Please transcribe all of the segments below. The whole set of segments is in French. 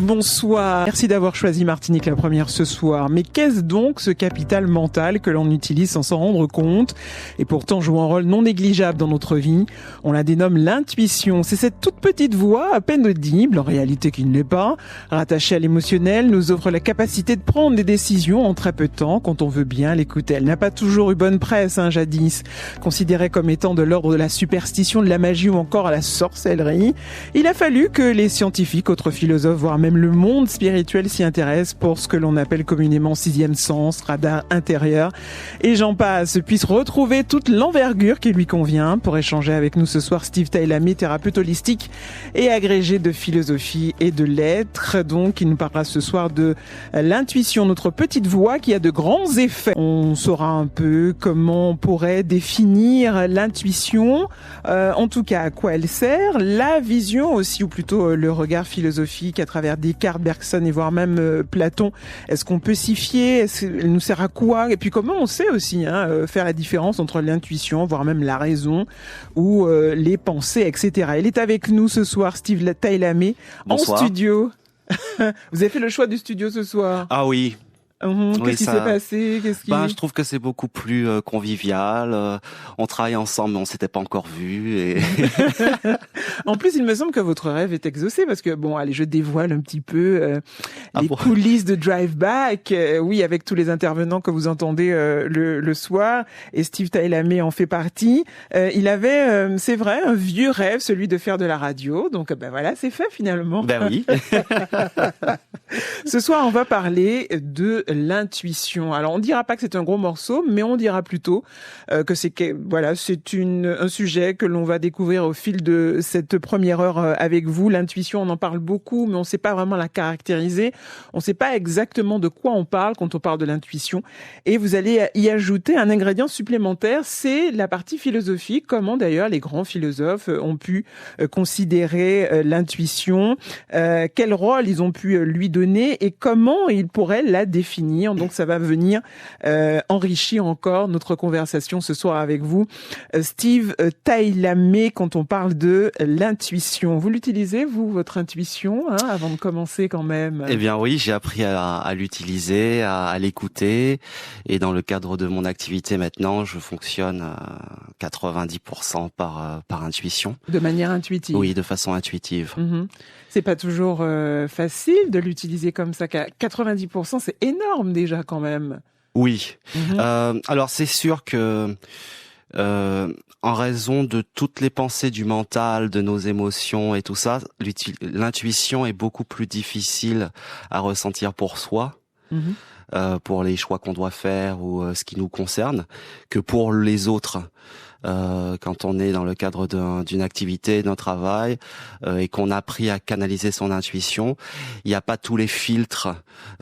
bonsoir. Merci d'avoir choisi Martinique la première ce soir. Mais qu'est-ce donc ce capital mental que l'on utilise sans s'en rendre compte et pourtant joue un rôle non négligeable dans notre vie? On la dénomme l'intuition. C'est cette toute petite voix, à peine audible, en réalité qui ne l'est pas, rattachée à l'émotionnel, nous offre la capacité de prendre des décisions en très peu de temps quand on veut bien l'écouter. Elle n'a pas toujours eu bonne presse, jadis. Considérée comme étant de l'ordre de la superstition, de la magie ou encore à la sorcellerie, il a fallu que les scientifiques, autres philosophes, voire même le monde spirituel s'y intéresse pour ce que l'on appelle communément sixième sens, radar intérieur, et j'en passe, puisse retrouver toute l'envergure qui lui convient. Pour échanger avec nous ce soir, Steve Tailamé, thérapeute holistique et agrégé de philosophie et de lettres. Donc, il nous parlera ce soir de l'intuition, notre petite voix qui a de grands effets. On saura un peu comment on pourrait définir l'intuition, en tout cas à quoi elle sert, la vision aussi, ou plutôt le regard philosophique à travers Descartes, Bergson et voire même Platon. Est-ce qu'on peut s'y fier? Elle nous sert à quoi? Et puis comment on sait aussi faire la différence entre l'intuition, voire même la raison, ou les pensées, etc. Il est avec nous ce soir, Steve Tailamé, en studio. Vous avez fait le choix du studio ce soir? Ah oui. Qu'est-ce qui s'est passé? Je trouve que c'est beaucoup plus convivial. On travaille ensemble, mais on s'était pas encore vus. Et... En plus, il me semble que votre rêve est exaucé parce que, bon, allez, je dévoile un petit peu les coulisses de Drive Back. Oui, avec tous les intervenants que vous entendez le soir. Et Steve Tailamé en fait partie. Il avait, c'est vrai, un vieux rêve, celui de faire de la radio. Donc, voilà, c'est fait finalement. Ben oui. Ce soir, on va parler de l'intuition. Alors, on dira pas que c'est un gros morceau, mais on dira plutôt que c'est un sujet que l'on va découvrir au fil de cette première heure avec vous. L'intuition, on en parle beaucoup, mais on ne sait pas vraiment la caractériser. On ne sait pas exactement de quoi on parle quand on parle de l'intuition. Et vous allez y ajouter un ingrédient supplémentaire, c'est la partie philosophique. Comment d'ailleurs les grands philosophes ont pu considérer l'intuition, quel rôle ils ont pu lui donner et comment ils pourraient la définir. Donc ça va venir enrichir encore notre conversation ce soir avec vous. Steve Tailamé, quand on parle de l'intuition, vous l'utilisez, vous, votre intuition, avant de commencer quand même? Eh bien oui, j'ai appris à l'utiliser, à l'écouter, et dans le cadre de mon activité maintenant, je fonctionne à 90% par intuition. De manière intuitive? Oui, de façon intuitive. C'est pas toujours facile de l'utiliser comme ça, qu'à 90%, c'est énorme déjà quand même. Oui. Alors c'est sûr que en raison de toutes les pensées du mental, de nos émotions et tout ça, l'intuition est beaucoup plus difficile à ressentir pour soi, pour les choix qu'on doit faire ou ce qui nous concerne, que pour les autres. Quand on est dans le cadre d'une activité, d'un travail, et qu'on a appris à canaliser son intuition, il n'y a pas tous les filtres,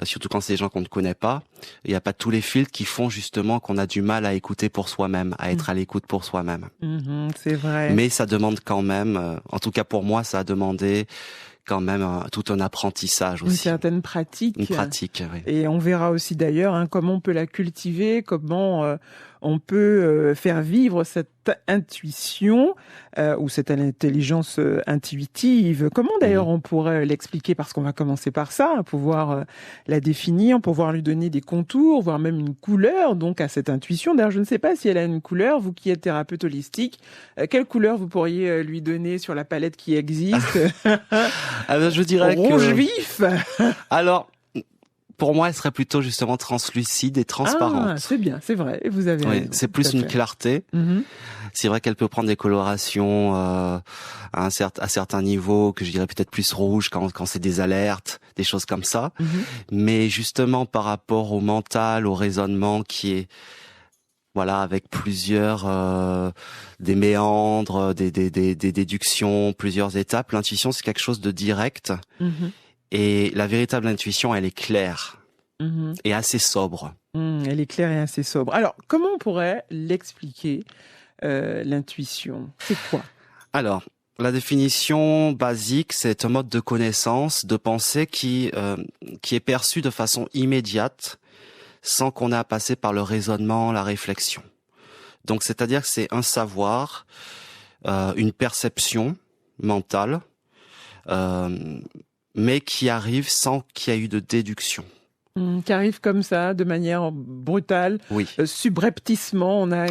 surtout quand c'est des gens qu'on ne connaît pas, il n'y a pas tous les filtres qui font justement qu'on a du mal à écouter pour soi-même, à être à l'écoute pour soi-même. C'est vrai. Mais ça demande quand même, en tout cas pour moi, ça a demandé quand même tout un apprentissage aussi. Une certaine pratique. Une pratique, oui. Et on verra aussi d'ailleurs comment on peut la cultiver, comment on peut faire vivre cette intuition ou cette intelligence intuitive. Comment d'ailleurs on pourrait l'expliquer? Parce qu'on va commencer par ça, pouvoir la définir, pouvoir lui donner des contours, voire même une couleur donc à cette intuition. D'ailleurs, je ne sais pas si elle a une couleur. Vous qui êtes thérapeute holistique, quelle couleur vous pourriez lui donner sur la palette qui existe? Je dirais rouge vif. Alors, pour moi, elle serait plutôt justement translucide et transparente. Ah, c'est bien, c'est vrai. Vous avez raison. C'est plus une clarté. C'est vrai qu'elle peut prendre des colorations à certains niveaux, que je dirais peut-être plus rouge quand c'est des alertes, des choses comme ça. Mais justement par rapport au mental, au raisonnement qui est avec plusieurs des méandres, des déductions, plusieurs étapes, l'intuition c'est quelque chose de direct. Et la véritable intuition, elle est claire et assez sobre. Elle est claire et assez sobre. Alors, comment on pourrait l'expliquer, l'intuition? C'est quoi? Alors, la définition basique, c'est un mode de connaissance, de pensée qui est perçu de façon immédiate, sans qu'on ait à passer par le raisonnement, la réflexion. Donc, c'est-à-dire que c'est un savoir, une perception mentale, mais qui arrive sans qu'il y ait eu de déduction. Qui arrive comme ça, de manière brutale, Oui. Subrepticement, on a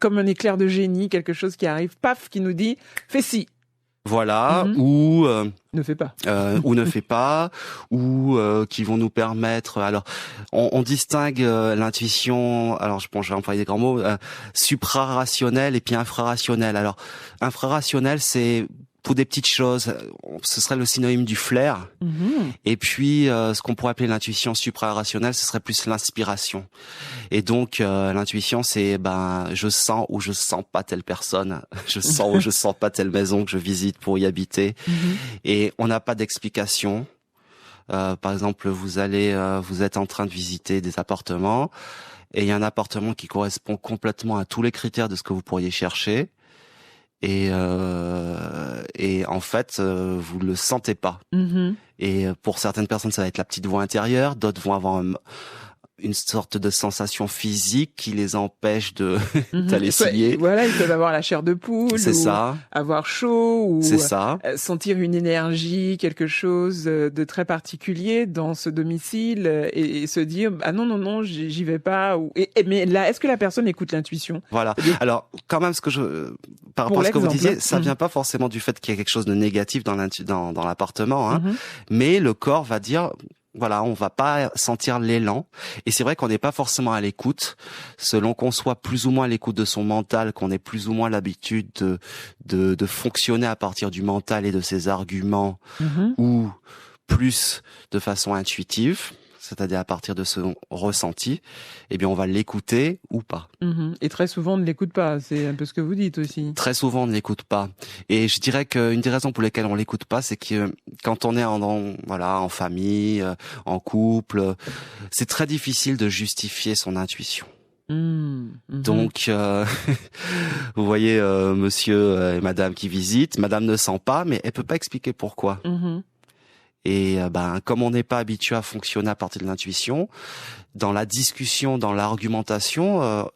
comme un éclair de génie, quelque chose qui arrive, paf, qui nous dit « fais ci ». Voilà, ou ne fais pas, ou ne fais pas, ou qui vont nous permettre. Alors, on distingue l'intuition. Alors, je vais employer des grands mots. Suprarationnel et puis infrarationnel. Alors, infrarationnel, c'est pour des petites choses, ce serait le synonyme du flair. Et puis, ce qu'on pourrait appeler l'intuition suprarationnelle, ce serait plus l'inspiration. Et donc, l'intuition, c'est je sens ou je sens pas telle personne, je sens ou je sens pas telle maison que je visite pour y habiter. Et on n'a pas d'explication. Par exemple, vous êtes en train de visiter des appartements, et il y a un appartement qui correspond complètement à tous les critères de ce que vous pourriez chercher. Et en fait, vous le sentez pas. Et pour certaines personnes, ça va être la petite voix intérieure. D'autres vont avoir une sorte de sensation physique qui les empêche d'aller scier. Voilà, ils peuvent avoir la chair de poule, c'est ça. Avoir chaud, ou c'est ça. Sentir une énergie, quelque chose de très particulier dans ce domicile, et se dire ah non, j'y vais pas. Mais là, est-ce que la personne écoute l'intuition? Voilà. Alors, quand même, par rapport à ce que vous disiez, ça vient pas forcément du fait qu'il y a quelque chose de négatif dans l'appartement, hein, mais le corps va dire. Voilà, on va pas sentir l'élan. Et c'est vrai qu'on n'est pas forcément à l'écoute. Selon qu'on soit plus ou moins à l'écoute de son mental, qu'on ait plus ou moins l'habitude de fonctionner à partir du mental et de ses arguments, ou plus de façon intuitive, c'est-à-dire à partir de son ressenti, eh bien on va l'écouter ou pas. Et très souvent on ne l'écoute pas, c'est un peu ce que vous dites aussi. Très souvent on ne l'écoute pas. Et je dirais qu'une des raisons pour lesquelles on l'écoute pas, c'est que quand on est en famille, en couple, c'est très difficile de justifier son intuition. Donc, vous voyez monsieur et madame qui visitent, madame ne sent pas, mais elle peut pas expliquer pourquoi. Et comme on n'est pas habitué à fonctionner à partir de l'intuition, dans la discussion, dans l'argumentation,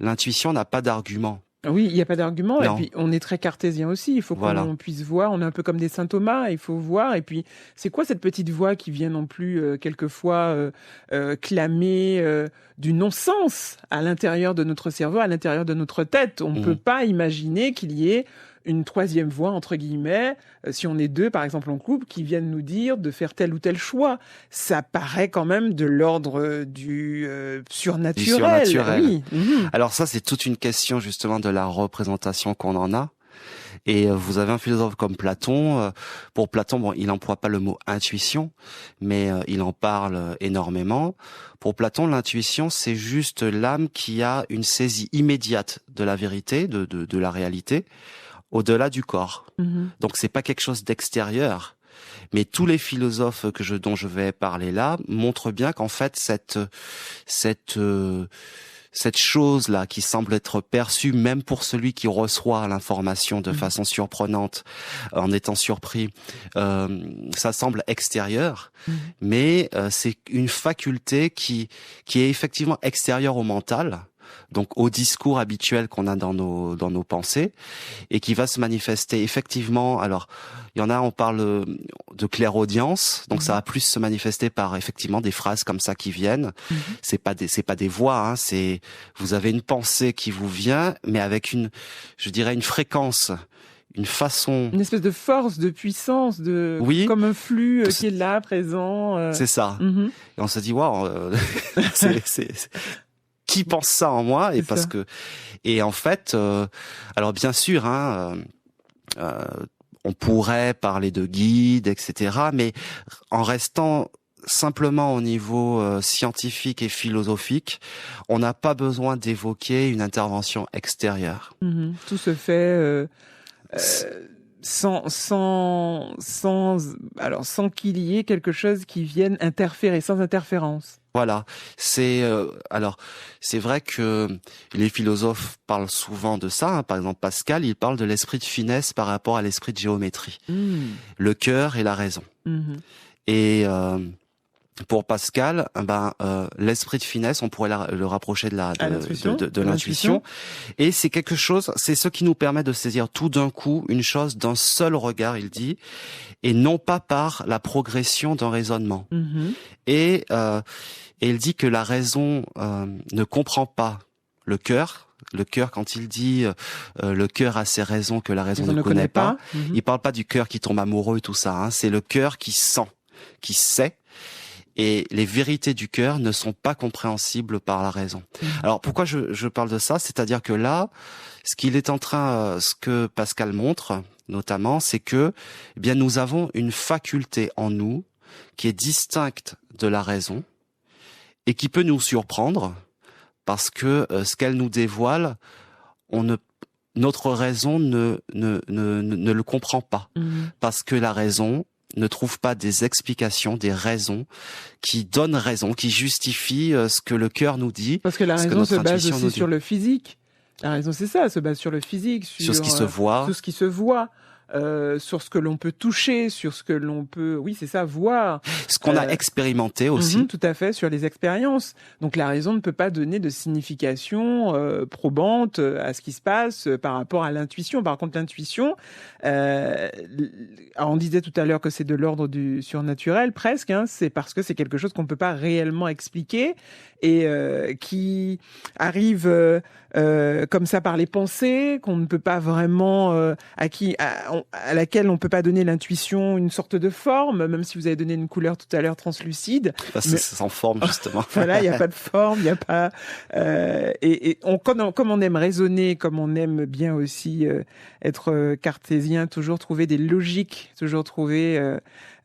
l'intuition n'a pas d'argument. Oui, il n'y a pas d'argument. Et puis, on est très cartésien aussi. Il faut qu'on puisse voir. On est un peu comme des saint Thomas. Il faut voir. Et puis, c'est quoi cette petite voix qui vient non plus, quelquefois, clamer du non-sens à l'intérieur de notre cerveau, à l'intérieur de notre tête? On ne peut pas imaginer qu'il y ait une troisième voix, entre guillemets, si on est deux, par exemple, en couple, qui viennent nous dire de faire tel ou tel choix. Ça paraît quand même de l'ordre du surnaturel. Du surnaturel. Oui. Alors ça, c'est toute une question, justement, de la représentation qu'on en a. Et vous avez un philosophe comme Platon. Pour Platon, il n'emploie pas le mot intuition, mais il en parle énormément. Pour Platon, l'intuition, c'est juste l'âme qui a une saisie immédiate de la vérité, de la réalité, au-delà du corps. Donc c'est pas quelque chose d'extérieur. Mais tous les philosophes dont je vais parler là montrent bien qu'en fait cette chose-là qui semble être perçue même pour celui qui reçoit l'information de façon surprenante, en étant surpris, ça semble extérieur, mais c'est une faculté qui est effectivement extérieure au mental, donc au discours habituel qu'on a dans nos pensées, et qui va se manifester effectivement. Alors, il y en a, on parle de clairaudience, donc ça va plus se manifester par effectivement des phrases comme ça qui viennent. C'est pas des voix, hein, c'est vous avez une pensée qui vous vient, mais avec une fréquence, une façon, une espèce de force, de puissance, comme un flux qui est là, présent. C'est ça. Et on se dit waouh, c'est qui pense ça en moi? Et parce que, et en fait, alors bien sûr, on pourrait parler de guide, etc., mais en restant simplement au niveau scientifique et philosophique, on n'a pas besoin d'évoquer une intervention extérieure. Tout se fait sans qu'il y ait quelque chose qui vienne interférer, sans interférence. Voilà, c'est vrai que les philosophes parlent souvent de ça. Par exemple, Pascal, il parle de l'esprit de finesse par rapport à l'esprit de géométrie, le cœur et la raison. Et pour Pascal, l'esprit de finesse, on pourrait le rapprocher de l'intuition. Et c'est quelque chose, c'est ce qui nous permet de saisir tout d'un coup une chose d'un seul regard, il dit, et non pas par la progression d'un raisonnement. Et il dit que la raison ne comprend pas le cœur. Le cœur, quand il dit le cœur a ses raisons que la raison ne connaît pas, il parle pas du cœur qui tombe amoureux, tout ça. Hein, c'est le cœur qui sent, qui sait. Et les vérités du cœur ne sont pas compréhensibles par la raison. Alors pourquoi je parle de ça? C'est-à-dire que là, ce que Pascal montre, notamment, c'est que, eh bien, nous avons une faculté en nous qui est distincte de la raison et qui peut nous surprendre parce que ce qu'elle nous dévoile, notre raison ne le comprend pas, parce que la raison ne trouve pas des explications, des raisons qui donnent raison, qui justifient ce que le cœur nous dit. Parce que la raison se base aussi sur le physique. La raison, c'est ça, elle se base sur le physique, sur ce qui se voit, sur ce qui se voit. Sur ce que l'on peut toucher, sur ce que l'on peut, oui, c'est ça, voir. Ce qu'on a expérimenté aussi. Tout à fait, sur les expériences. Donc la raison ne peut pas donner de signification probante à ce qui se passe par rapport à l'intuition. Par contre, l'intuition, on disait tout à l'heure que c'est de l'ordre du surnaturel, presque. Hein, c'est parce que c'est quelque chose qu'on ne peut pas réellement expliquer et qui arrive comme ça par les pensées, qu'on ne peut pas vraiment à laquelle on peut pas donner l'intuition une sorte de forme, même si vous avez donné une couleur tout à l'heure translucide. C'est sans forme, justement. Voilà, il n'y a pas de forme, il n'y a pas... comme on aime raisonner, comme on aime bien aussi être cartésien, toujours trouver des logiques, toujours trouver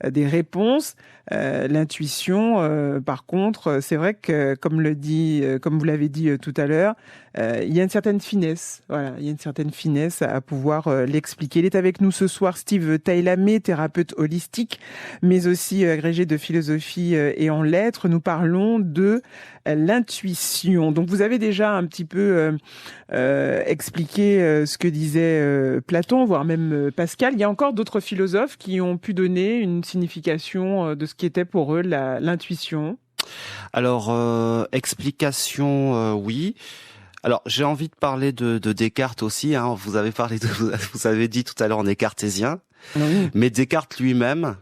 des réponses. L'intuition, par contre, c'est vrai que, comme vous l'avez dit tout à l'heure, il y a une certaine finesse. Voilà, il y a une certaine finesse à pouvoir l'expliquer. Il est avec nous ce soir, Steve Tailamé, thérapeute holistique, mais aussi agrégé de philosophie et en lettres. Nous parlons de l'intuition. Donc, vous avez déjà un petit peu expliqué ce que disait Platon, voire même Pascal. Il y a encore d'autres philosophes qui ont pu donner une signification de ce qui était pour eux l'intuition. Alors, explication, oui. Alors, j'ai envie de parler de Descartes aussi. Hein. Vous avez dit tout à l'heure, on est cartésien, oui. Mais Descartes lui-même,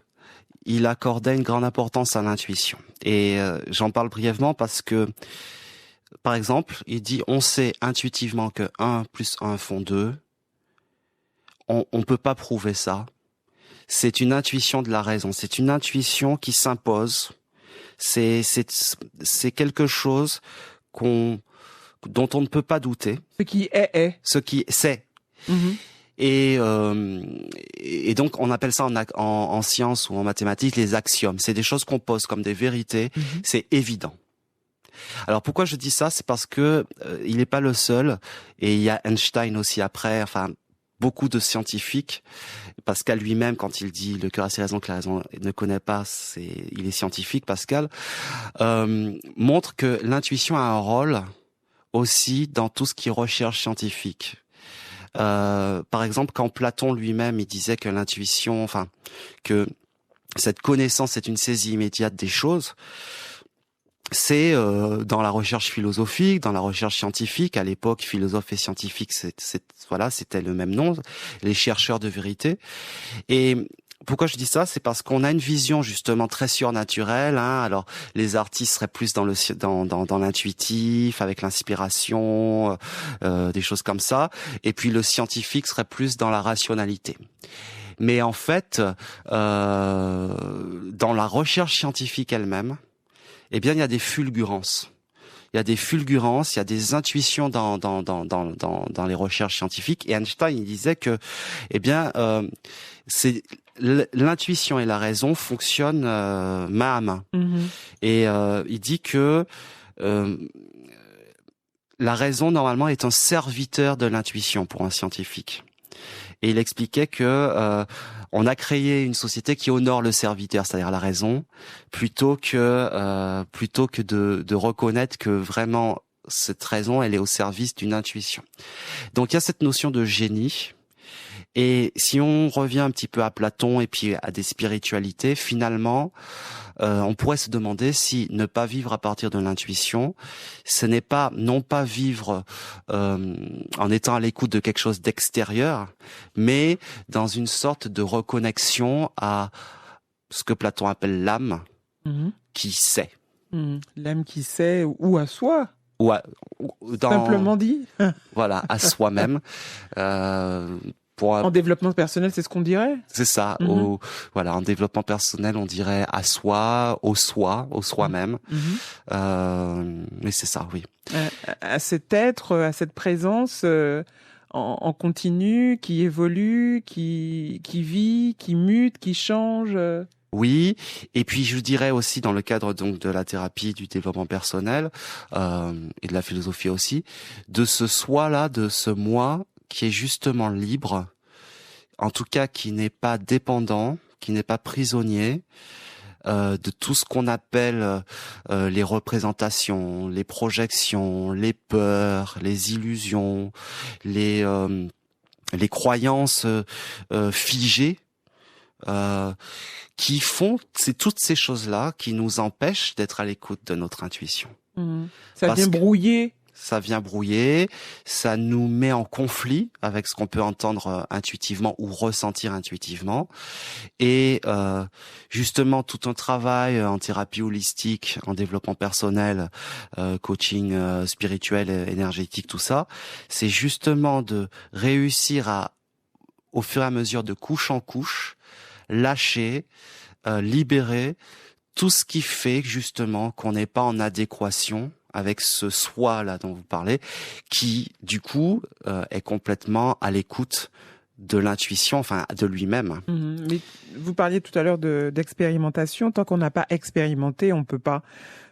il accordait une grande importance à l'intuition. Et j'en parle brièvement parce que, par exemple, il dit, on sait intuitivement que 1 plus 1 font 2. On peut pas prouver ça. C'est une intuition de la raison. C'est une intuition qui s'impose. C'est quelque chose dont on ne peut pas douter. Ce qui est. Ce qui c'est. Et donc on appelle ça en sciences ou en mathématiques les axiomes. C'est des choses qu'on pose comme des vérités. C'est évident. Alors pourquoi je dis ça? C'est parce que il n'est pas le seul. Et il y a Einstein aussi après. Enfin, beaucoup de scientifiques. Pascal lui-même, quand il dit le cœur a ses raisons que la raison ne connaît pas, il est scientifique. Pascal montre que l'intuition a un rôle aussi dans tout ce qui est recherche scientifique. Par exemple, quand Platon lui-même, il disait que l'intuition, que cette connaissance est une saisie immédiate des choses, c'est dans la recherche philosophique, dans la recherche scientifique. À l'époque, philosophe et scientifique, c'était le même nom, les chercheurs de vérité. Et pourquoi je dis ça? C'est parce qu'on a une vision justement très surnaturelle. Hein. Alors, les artistes seraient plus dans l'intuitif, avec l'inspiration, des choses comme ça. Et puis le scientifique serait plus dans la rationalité. Mais en fait, dans la recherche scientifique elle-même, eh bien, il y a des fulgurances. Il y a des fulgurances, il y a des intuitions dans les recherches scientifiques. Et Einstein, il disait que, eh bien, c'est l'intuition et la raison fonctionnent main à main. Et il dit que la raison normalement est un serviteur de l'intuition pour un scientifique. Et il expliquait que on a créé une société qui honore le serviteur, c'est-à-dire la raison, plutôt que de reconnaître que vraiment cette raison, elle est au service d'une intuition. Donc il y a cette notion de génie. Et si on revient un petit peu à Platon et puis à des spiritualités, finalement, on pourrait se demander si ne pas vivre à partir de l'intuition, ce n'est pas non pas vivre en étant à l'écoute de quelque chose d'extérieur, mais dans une sorte de reconnexion à ce que Platon appelle l'âme, qui sait. L'âme qui sait, ou à soi. Ou Simplement dit. Voilà, à soi-même. En développement personnel, c'est ce qu'on dirait. C'est ça. Voilà, en développement personnel, on dirait à soi, au soi-même. Mais c'est ça, oui. À cet être, à cette présence en continu, qui évolue, qui vit, qui mute, qui change. Oui, et puis je dirais aussi dans le cadre donc de la thérapie, du développement personnel et de la philosophie aussi, de ce soi-là, de ce moi qui est justement libre, en tout cas qui n'est pas dépendant, qui n'est pas prisonnier de tout ce qu'on appelle les représentations, les projections, les peurs, les illusions, les croyances figées. Qui font, c'est toutes ces choses-là qui nous empêchent d'être à l'écoute de notre intuition. Ça vient brouiller. Ça vient brouiller, ça nous met en conflit avec ce qu'on peut entendre intuitivement ou ressentir intuitivement. Et justement, tout un travail en thérapie holistique, en développement personnel, coaching spirituel, énergétique, tout ça, c'est justement de réussir à, au fur et à mesure de couche en couche, lâcher, libérer tout ce qui fait justement qu'on n'est pas en adéquation avec ce soi là dont vous parlez, qui du coup est complètement à l'écoute de l'intuition, enfin de lui-même. Mais vous parliez tout à l'heure d'expérimentation. Tant qu'on n'a pas expérimenté, on peut pas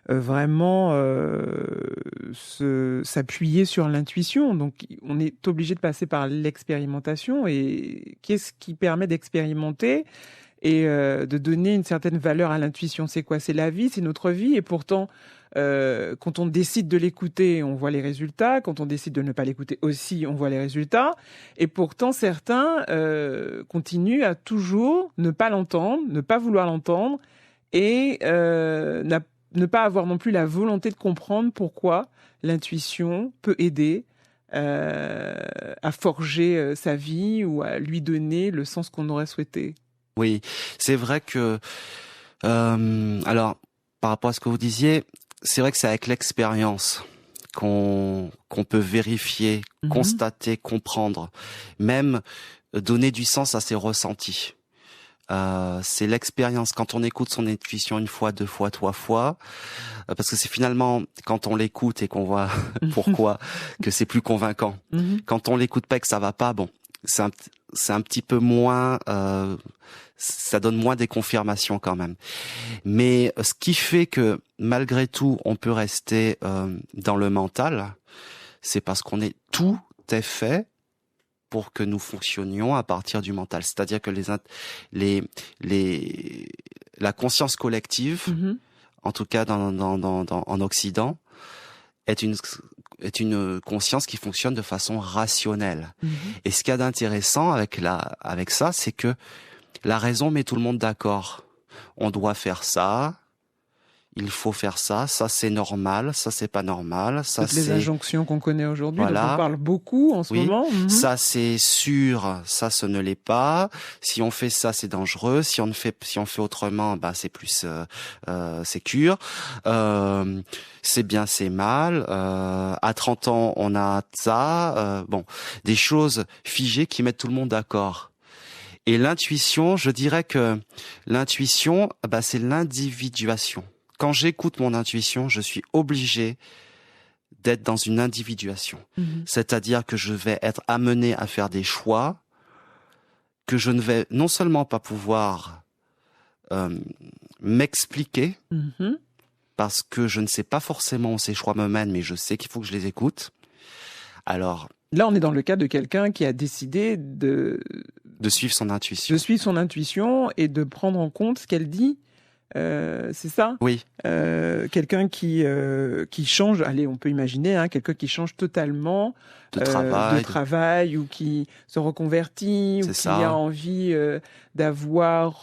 vraiment s'appuyer sur l'intuition. Donc on est obligé de passer par l'expérimentation. Et qu'est-ce qui permet d'expérimenter et de donner une certaine valeur à l'intuition? C'est quoi? C'est la vie, c'est notre vie. Et pourtant, quand on décide de l'écouter, on voit les résultats. Quand on décide de ne pas l'écouter aussi, on voit les résultats. Et pourtant, certains continuent à toujours ne pas l'entendre, ne pas vouloir l'entendre et ne pas avoir non plus la volonté de comprendre pourquoi l'intuition peut aider à forger sa vie ou à lui donner le sens qu'on aurait souhaité. Oui, c'est vrai que alors par rapport à ce que vous disiez, c'est vrai que c'est avec l'expérience qu'on peut vérifier, constater, comprendre, même donner du sens à ses ressentis. C'est l'expérience. Quand on écoute son intuition une fois, 2 fois, 3 fois, parce que c'est finalement quand on l'écoute et qu'on voit pourquoi que c'est plus convaincant. Quand on l'écoute pas et que ça va pas, bon, c'est un petit peu moins, ça donne moins des confirmations quand même. Mais ce qui fait que malgré tout, on peut rester dans le mental, c'est parce tout est fait pour que nous fonctionnions à partir du mental. C'est-à-dire que la conscience collective, en tout cas en Occident, est une conscience qui fonctionne de façon rationnelle. Et ce qu'il y a d'intéressant avec ça, c'est que la raison met tout le monde d'accord. On doit faire ça, il faut faire ça c'est normal, ça c'est pas normal, ça toutes les injonctions qu'on connaît aujourd'hui, voilà. dont on parle beaucoup en ce moment. Ça c'est sûr, ça ce ne l'est pas. Si on fait ça, c'est dangereux. Si on fait autrement, bah c'est plus sécure. C'est bien, c'est mal. À 30 ans, on a ça. Bon, des choses figées qui mettent tout le monde d'accord. Et l'intuition, je dirais que l'intuition, bah c'est l'individuation. Quand j'écoute mon intuition, je suis obligé d'être dans une individuation. C'est-à-dire que je vais être amené à faire des choix que je ne vais non seulement pas pouvoir m'expliquer, parce que je ne sais pas forcément où ces choix me mènent, mais je sais qu'il faut que je les écoute. Alors, là, on est dans le cas de quelqu'un qui a décidé de suivre son intuition. De suivre son intuition et de prendre en compte ce qu'elle dit. C'est ça? Oui. Quelqu'un qui change, allez, on peut imaginer, quelqu'un qui change totalement de travail ou qui se reconvertit ou qui a envie d'avoir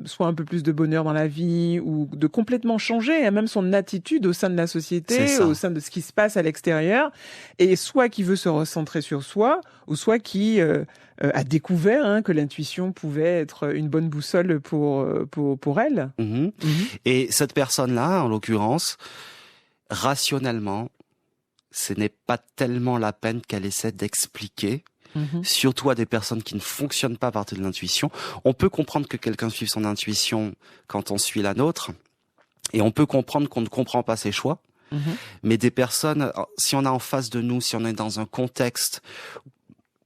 soit un peu plus de bonheur dans la vie ou de complètement changer même son attitude au sein de la société, au sein de ce qui se passe à l'extérieur, et soit qui veut se recentrer sur soi ou soit qui a découvert que l'intuition pouvait être une bonne boussole pour elle. Et cette personne-là, en l'occurrence, rationnellement, ce n'est pas tellement la peine qu'elle essaie d'expliquer, surtout à des personnes qui ne fonctionnent pas à partir de l'intuition. On peut comprendre que quelqu'un suive son intuition quand on suit la nôtre, et on peut comprendre qu'on ne comprend pas ses choix. Mais des personnes, si on a en face de nous, si on est dans un contexte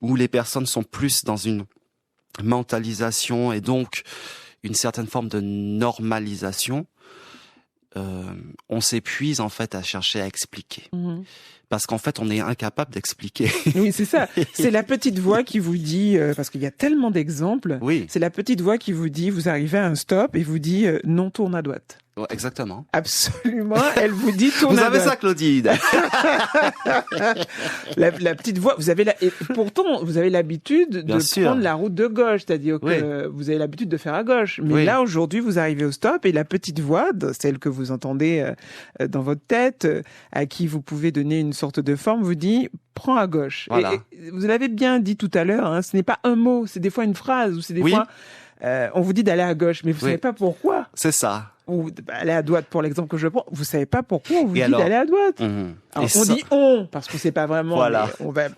où les personnes sont plus dans une mentalisation et donc une certaine forme de normalisation, on s'épuise en fait à chercher à expliquer. Parce qu'en fait, on est incapable d'expliquer. Oui, c'est ça. C'est la petite voix qui vous dit, parce qu'il y a tellement d'exemples, c'est la petite voix qui vous dit, vous arrivez à un stop et vous dit non, tourne à droite. Ouais, exactement. Absolument, elle vous dit tourne à droite. Vous avez ça, Claudine. la petite voix, et pourtant, vous avez l'habitude de prendre la route de gauche, c'est-à-dire que vous avez l'habitude de faire à gauche. Mais là, aujourd'hui, vous arrivez au stop et la petite voix, celle que vous entendez dans votre tête, à qui vous pouvez donner une sorte de forme, vous dit prends à gauche. Voilà. Et vous l'avez bien dit tout à l'heure, ce n'est pas un mot, c'est des fois une phrase ou c'est des fois on vous dit d'aller à gauche, mais vous savez pas pourquoi. C'est ça. Ou aller à droite pour l'exemple que je prends, vous savez pas pourquoi on vous dit d'aller à droite. Alors, on dit parce que c'est pas vraiment. Voilà.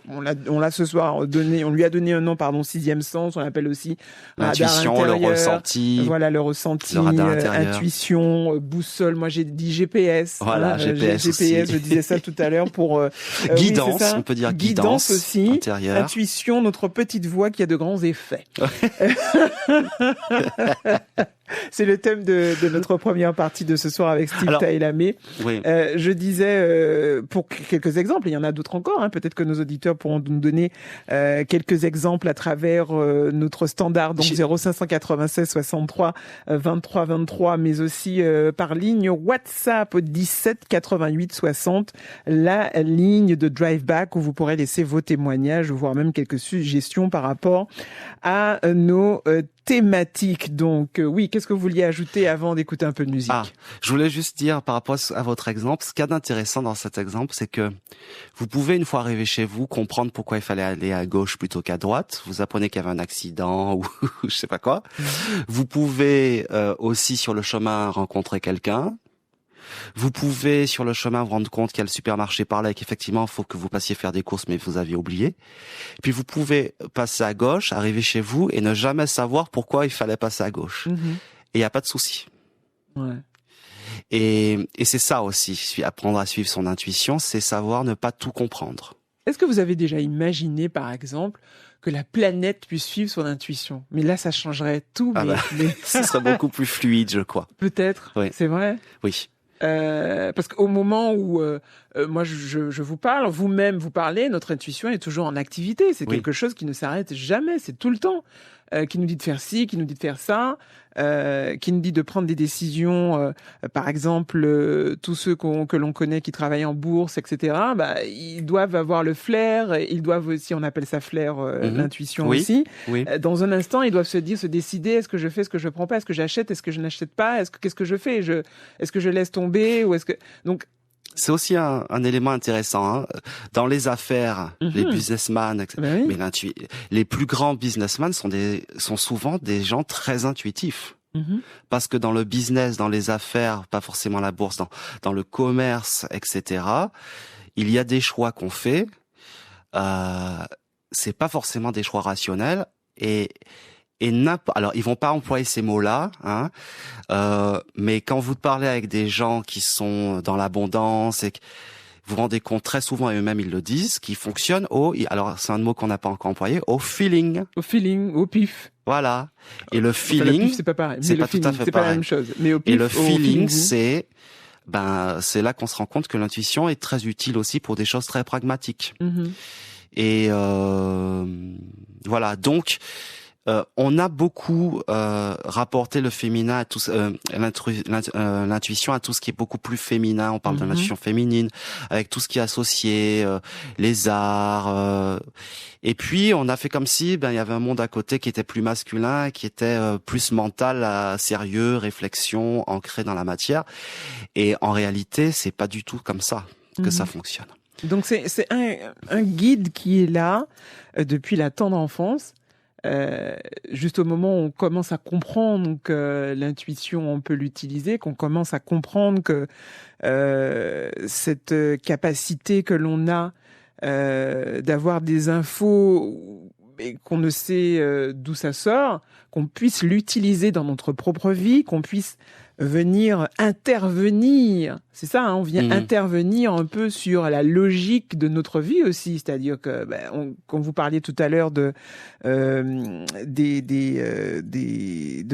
On l'a ce soir donné, on lui a donné un nom, sixième sens, on l'appelle aussi l'intuition, le ressenti. Voilà, le ressenti, le radar intérieur. Intuition, boussole. Moi, j'ai dit GPS. Voilà, GPS aussi. Je disais ça tout à l'heure pour guidance. On peut dire guidance aussi. Intérieure. Intuition, notre petite voix qui a de grands effets. C'est le thème de notre première partie de ce soir avec Steve Tailamé. Je disais, pour quelques exemples, il y en a d'autres encore, peut-être que nos auditeurs pourront nous donner quelques exemples à travers notre standard, donc 0596 63 23 23, mais aussi par ligne WhatsApp au 17 88 60, la ligne de Drive Back où vous pourrez laisser vos témoignages, voire même quelques suggestions par rapport à nos thématique. Donc oui, qu'est-ce que vous vouliez ajouter avant d'écouter un peu de musique? Je voulais juste dire par rapport à votre exemple, ce qu'il y a d'intéressant dans cet exemple, c'est que vous pouvez, une fois arrivé chez vous, comprendre pourquoi il fallait aller à gauche plutôt qu'à droite. Vous apprenez qu'il y avait un accident ou je sais pas quoi. Vous pouvez aussi sur le chemin rencontrer quelqu'un. Vous pouvez, sur le chemin, vous rendre compte qu'il y a le supermarché par là et qu'effectivement, il faut que vous passiez faire des courses, mais vous aviez oublié. Puis vous pouvez passer à gauche, arriver chez vous et ne jamais savoir pourquoi il fallait passer à gauche. Et il n'y a pas de souci. Et c'est ça aussi, apprendre à suivre son intuition, c'est savoir ne pas tout comprendre. Est-ce que vous avez déjà imaginé, par exemple, que la planète puisse suivre son intuition? Mais là, ça changerait tout. Ce serait beaucoup plus fluide, je crois. Peut-être. C'est vrai? Oui. Parce qu'au moment où moi je vous parle, vous-même vous parlez, notre intuition est toujours en activité. C'est quelque chose qui ne s'arrête jamais, c'est tout le temps. Qui nous dit de faire ci, qui nous dit de faire ça, qui nous dit de prendre des décisions. Par exemple, tous ceux que l'on connaît qui travaillent en bourse, etc., ils doivent avoir le flair, ils doivent aussi, on appelle ça flair, l'intuition aussi. Dans un instant, ils doivent se décider, est-ce que je fais, est-ce que je prends pas, est-ce que j'achète, est-ce que je n'achète pas, qu'est-ce que je fais, est-ce que je laisse tomber, ou est-ce que... Donc, c'est aussi un élément intéressant. Dans les affaires, les businessmen, etc. Mais les plus grands businessmen sont souvent des gens très intuitifs. Parce que dans le business, dans les affaires, pas forcément la bourse, dans le commerce, etc., il y a des choix qu'on fait. C'est pas forcément des choix rationnels alors ils vont pas employer ces mots-là, mais quand vous parlez avec des gens qui sont dans l'abondance et que vous vous rendez compte très souvent, et eux-mêmes ils le disent, qu'ils fonctionnent alors c'est un mot qu'on n'a pas encore employé, au feeling. Au feeling, au pif. Voilà. Et le feeling, le pif, c'est pas pareil. C'est pas tout à fait pareil. C'est pas la même chose. Mais au pif, et le feeling, c'est là qu'on se rend compte que l'intuition est très utile aussi pour des choses très pragmatiques. Et voilà. Donc On a beaucoup rapporté le féminin à tout l'intuition à tout ce qui est beaucoup plus féminin. On parle de l'intuition féminine avec tout ce qui est associé, les arts. Et puis on a fait comme si il y avait un monde à côté qui était plus masculin, qui était plus mental, sérieux, réflexion, ancré dans la matière. Et en réalité, c'est pas du tout comme ça que ça fonctionne. Donc c'est un guide qui est là depuis la tendre enfance. Juste au moment où on commence à comprendre que l'intuition, on peut l'utiliser, qu'on commence à comprendre que cette capacité que l'on a d'avoir des infos et qu'on ne sait d'où ça sort, qu'on puisse l'utiliser dans notre propre vie, qu'on puisse venir intervenir. C'est ça, hein, on vient intervenir un peu sur la logique de notre vie aussi. C'est-à-dire que, quand vous parliez tout à l'heure de ce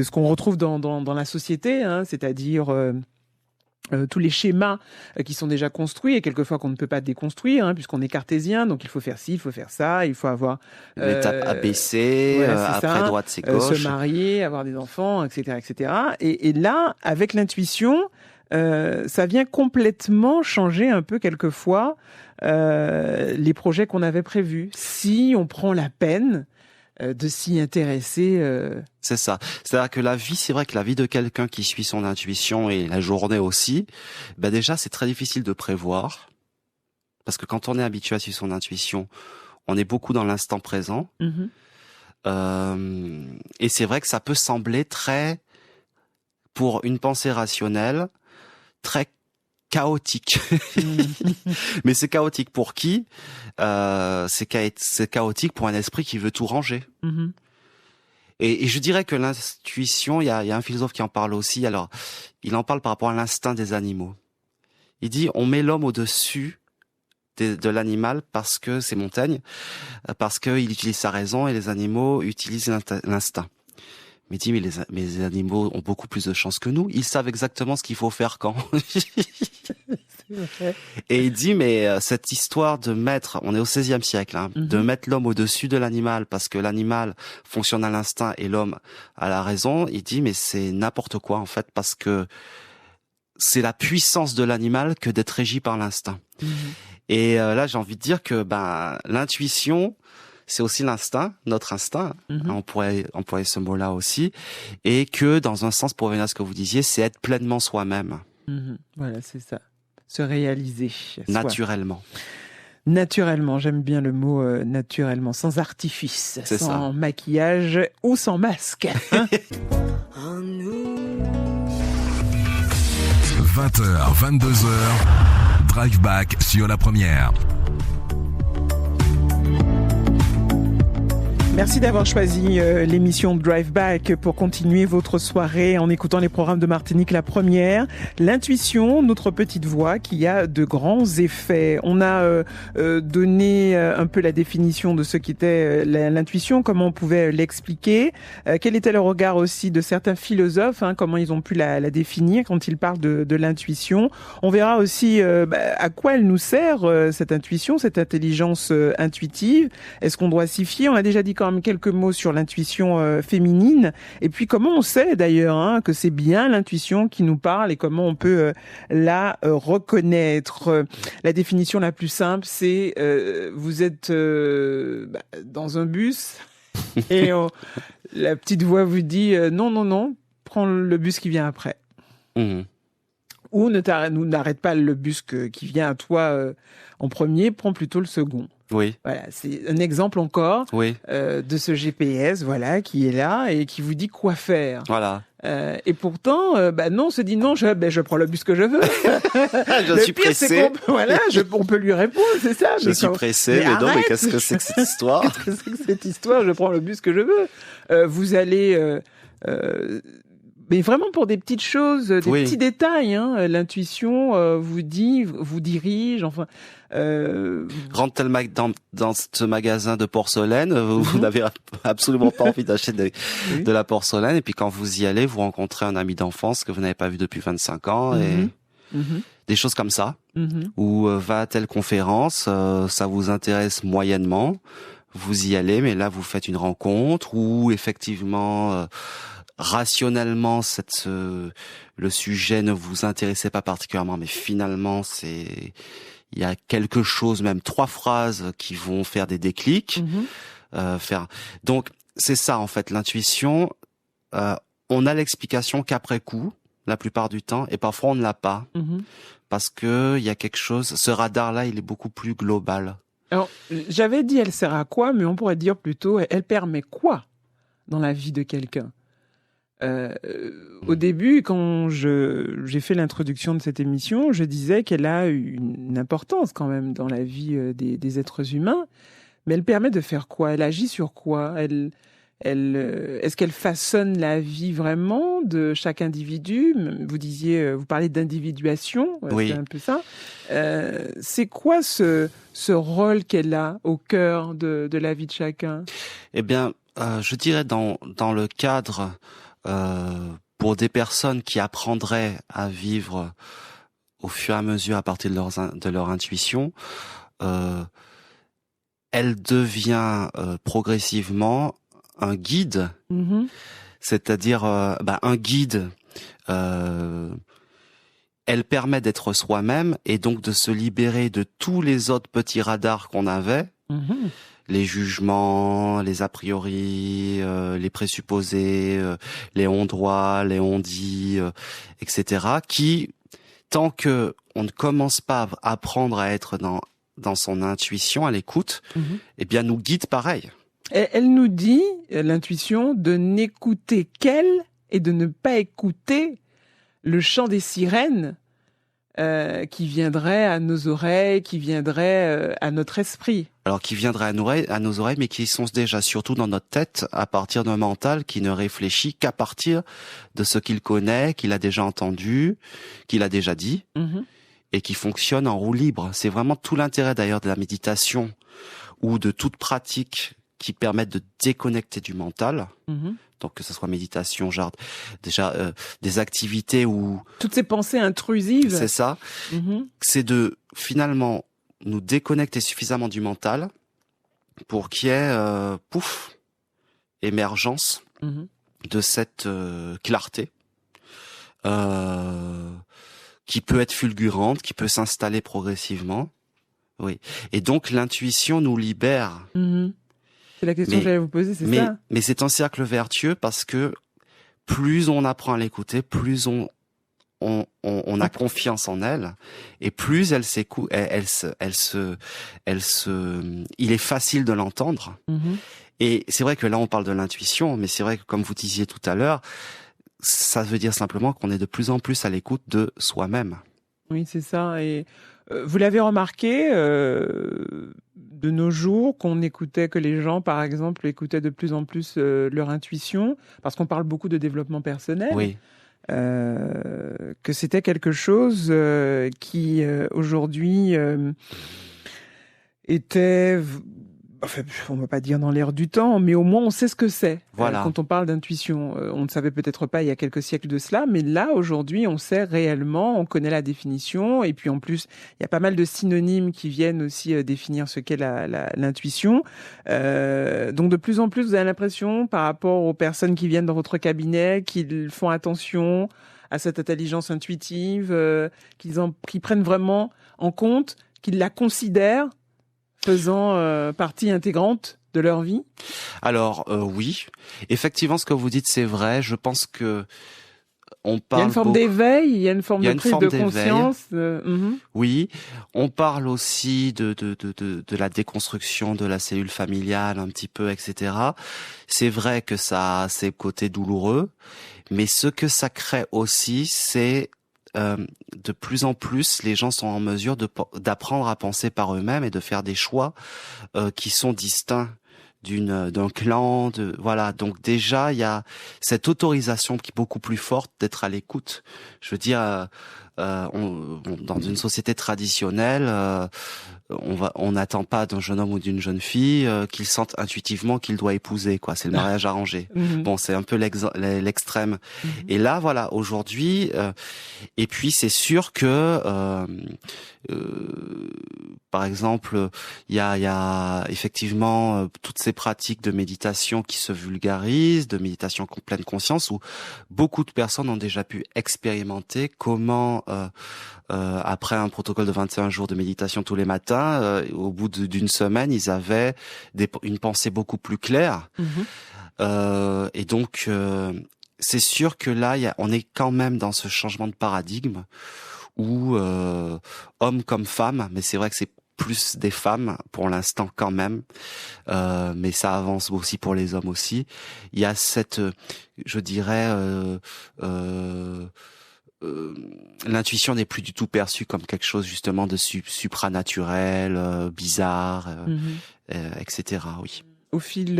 qu'on retrouve dans la société, hein, c'est-à-dire tous les schémas qui sont déjà construits et quelquefois qu'on ne peut pas déconstruire, hein, puisqu'on est cartésien, donc il faut faire ci, il faut faire ça, il faut avoir l'étape ABC, voilà, après ça, droite c'est gauche, se marier, avoir des enfants, etc., etc. Et là, avec l'intuition, ça vient complètement changer un peu quelquefois les projets qu'on avait prévus. Si on prend la peine de s'y intéresser. C'est ça. C'est-à-dire que la vie, c'est vrai que la vie de quelqu'un qui suit son intuition et la journée aussi, déjà c'est très difficile de prévoir. Parce que quand on est habitué à suivre son intuition, on est beaucoup dans l'instant présent. Et c'est vrai que ça peut sembler très, pour une pensée rationnelle, très chaotique. Mais c'est chaotique pour qui? C'est chaotique pour un esprit qui veut tout ranger. Et je dirais que l'intuition, il y a un philosophe qui en parle aussi. Alors, il en parle par rapport à l'instinct des animaux. Il dit, on met l'homme au-dessus de l'animal parce que c'est Montaigne, parce qu'il utilise sa raison et les animaux utilisent l'instinct. Mais il dit, mais les animaux ont beaucoup plus de chance que nous. Ils savent exactement ce qu'il faut faire quand. Et il dit, mais cette histoire de mettre, on est au XVIe siècle, hein, de mettre l'homme au-dessus de l'animal parce que l'animal fonctionne à l'instinct et l'homme à la raison, il dit, mais c'est n'importe quoi en fait, parce que c'est la puissance de l'animal que d'être régi par l'instinct. Et là, j'ai envie de dire que l'intuition, c'est aussi l'instinct, notre instinct, on pourrait employer ce mot-là aussi, et que dans un sens, pour revenir à ce que vous disiez, c'est être pleinement soi-même. Voilà, c'est ça. Se réaliser. Naturellement. Naturellement, j'aime bien le mot naturellement, sans artifice, c'est sans maquillage ou sans masque. 20h, 22h, Drive Back sur la première. Merci d'avoir choisi l'émission Drive Back pour continuer votre soirée en écoutant les programmes de Martinique la première. L'intuition, notre petite voix qui a de grands effets. On a donné un peu la définition de ce qu'était l'intuition, comment on pouvait l'expliquer, quel était le regard aussi de certains philosophes, hein, comment ils ont pu la définir quand ils parlent de l'intuition. On verra aussi à quoi elle nous sert, cette intuition, cette intelligence intuitive. Est-ce qu'on doit s'y fier? On a déjà dit quand même quelques mots sur l'intuition féminine et puis comment on sait d'ailleurs que c'est bien l'intuition qui nous parle et comment on peut la reconnaître. La définition la plus simple, c'est vous êtes dans un bus et la petite voix vous dit non, prends le bus qui vient après. Ou n'arrête pas le bus qui vient à toi en premier, prends plutôt le second. Oui. Voilà, c'est un exemple encore de ce GPS, voilà, qui est là et qui vous dit quoi faire. Voilà. Et pourtant, non, on se dit non, je prends le bus que je veux. Je suis pressé. On peut lui répondre, c'est ça. Je suis pressé, mais non, mais qu'est-ce que c'est que cette histoire? Qu'est-ce que c'est que cette histoire? Je prends le bus que je veux. Vous allez mais vraiment pour des petites choses, des petits détails, hein. L'intuition vous dirige, enfin. Rentre dans ce magasin de porcelaine, vous n'avez absolument pas envie d'acheter de la porcelaine, et puis quand vous y allez, vous rencontrez un ami d'enfance que vous n'avez pas vu depuis 25 ans, et des choses comme ça. Ou va à telle conférence, ça vous intéresse moyennement. vous y allez, mais là vous faites une rencontre où effectivement rationnellement le sujet ne vous intéressait pas particulièrement, mais finalement il y a quelque chose, même 3 phrases qui vont faire des déclics. Donc c'est ça en fait l'intuition. On a l'explication qu'après coup, la plupart du temps, et parfois on ne l'a pas, parce que il y a quelque chose. Ce radar-là, il est beaucoup plus global. Alors, j'avais dit elle sert à quoi, mais on pourrait dire plutôt elle permet quoi dans la vie de quelqu'un. Au début, quand j'ai fait l'introduction de cette émission, je disais qu'elle a une importance quand même dans la vie des êtres humains, mais elle permet de faire quoi? Elle agit sur quoi? Est-ce qu'elle façonne la vie vraiment de chaque individu? Vous parlez d'individuation, oui. C'est un peu ça. C'est quoi ce rôle qu'elle a au cœur de la vie de chacun? Eh bien, je dirais dans le cadre pour des personnes qui apprendraient à vivre au fur et à mesure à partir de leur intuition, elle devient progressivement un guide, c'est-à-dire un guide. Elle permet d'être soi-même et donc de se libérer de tous les autres petits radars qu'on avait, les jugements, les a priori, les présupposés, les on-droit, les on-dit, etc. Qui, tant que on ne commence pas à apprendre à être dans son intuition, à l'écoute, eh bien nous guide pareil. Elle nous dit, l'intuition, de n'écouter qu'elle et de ne pas écouter le chant des sirènes qui viendrait à nos oreilles, qui viendrait à notre esprit. Alors qui viendraient à nos oreilles, mais qui sont déjà surtout dans notre tête à partir d'un mental qui ne réfléchit qu'à partir de ce qu'il connaît, qu'il a déjà entendu, qu'il a déjà dit, et qui fonctionne en roue libre. C'est vraiment tout l'intérêt d'ailleurs de la méditation ou de toute pratique qui permettent de déconnecter du mental. Donc que ce soit méditation, genre déjà des activités où toutes ces pensées intrusives. C'est ça. C'est de finalement nous déconnecter suffisamment du mental pour qu'il y ait émergence de cette clarté qui peut être fulgurante, qui peut s'installer progressivement. Oui. Et donc l'intuition nous libère. C'est la question que j'allais vous poser, c'est ça. Mais c'est un cercle vertueux parce que plus on apprend à l'écouter, plus on a confiance en elle, et plus elle s'écoute, il est facile de l'entendre. Et c'est vrai que là on parle de l'intuition, mais c'est vrai que comme vous disiez tout à l'heure, ça veut dire simplement qu'on est de plus en plus à l'écoute de soi-même. Oui, c'est ça. Et vous l'avez remarqué de nos jours, que les gens, par exemple, écoutaient de plus en plus leur intuition, parce qu'on parle beaucoup de développement personnel. Oui. Que c'était quelque chose qui aujourd'hui était, enfin, on ne va pas dire dans l'air du temps, mais au moins on sait ce que c'est. Voilà. Quand on parle d'intuition, on ne savait peut-être pas il y a quelques siècles de cela, mais là aujourd'hui on sait réellement, on connaît la définition, et puis en plus il y a pas mal de synonymes qui viennent aussi définir ce qu'est l'intuition. Donc de plus en plus vous avez l'impression, par rapport aux personnes qui viennent dans votre cabinet, qu'ils font attention à cette intelligence intuitive, qu'ils prennent vraiment en compte, qu'ils la considèrent faisant partie intégrante de leur vie? Alors oui, effectivement, ce que vous dites, c'est vrai. Je pense que on parle. Il y a une forme d'éveil, il y a une forme de prise de conscience. Oui, on parle aussi de la déconstruction de la cellule familiale, un petit peu, etc. C'est vrai que ça a ses côtés douloureux, mais ce que ça crée aussi, c'est de plus en plus, les gens sont en mesure d'apprendre à penser par eux-mêmes et de faire des choix qui sont distincts d'un clan. Voilà. Donc déjà, il y a cette autorisation qui est beaucoup plus forte d'être à l'écoute. Je veux dire, dans une société traditionnelle, on n'attend pas d'un jeune homme ou d'une jeune fille qu'il sente intuitivement qu'il doit épouser, quoi. C'est le mariage arrangé. Bon, c'est un peu l'extrême. Et là, voilà, aujourd'hui, et puis c'est sûr que, par exemple, il y a effectivement toutes ces pratiques de méditation qui se vulgarisent, de méditation pleine conscience, où beaucoup de personnes ont déjà pu expérimenter comment, après un protocole de 21 jours de méditation tous les matins, au bout d'une semaine, ils avaient une pensée beaucoup plus claire. Et donc, c'est sûr que là, on est quand même dans ce changement de paradigme où hommes comme femmes, mais c'est vrai que c'est plus des femmes pour l'instant quand même, mais ça avance aussi pour les hommes aussi. Il y a cette, je dirais, l'intuition n'est plus du tout perçue comme quelque chose justement de supranaturel, bizarre, etc. Oui. Au fil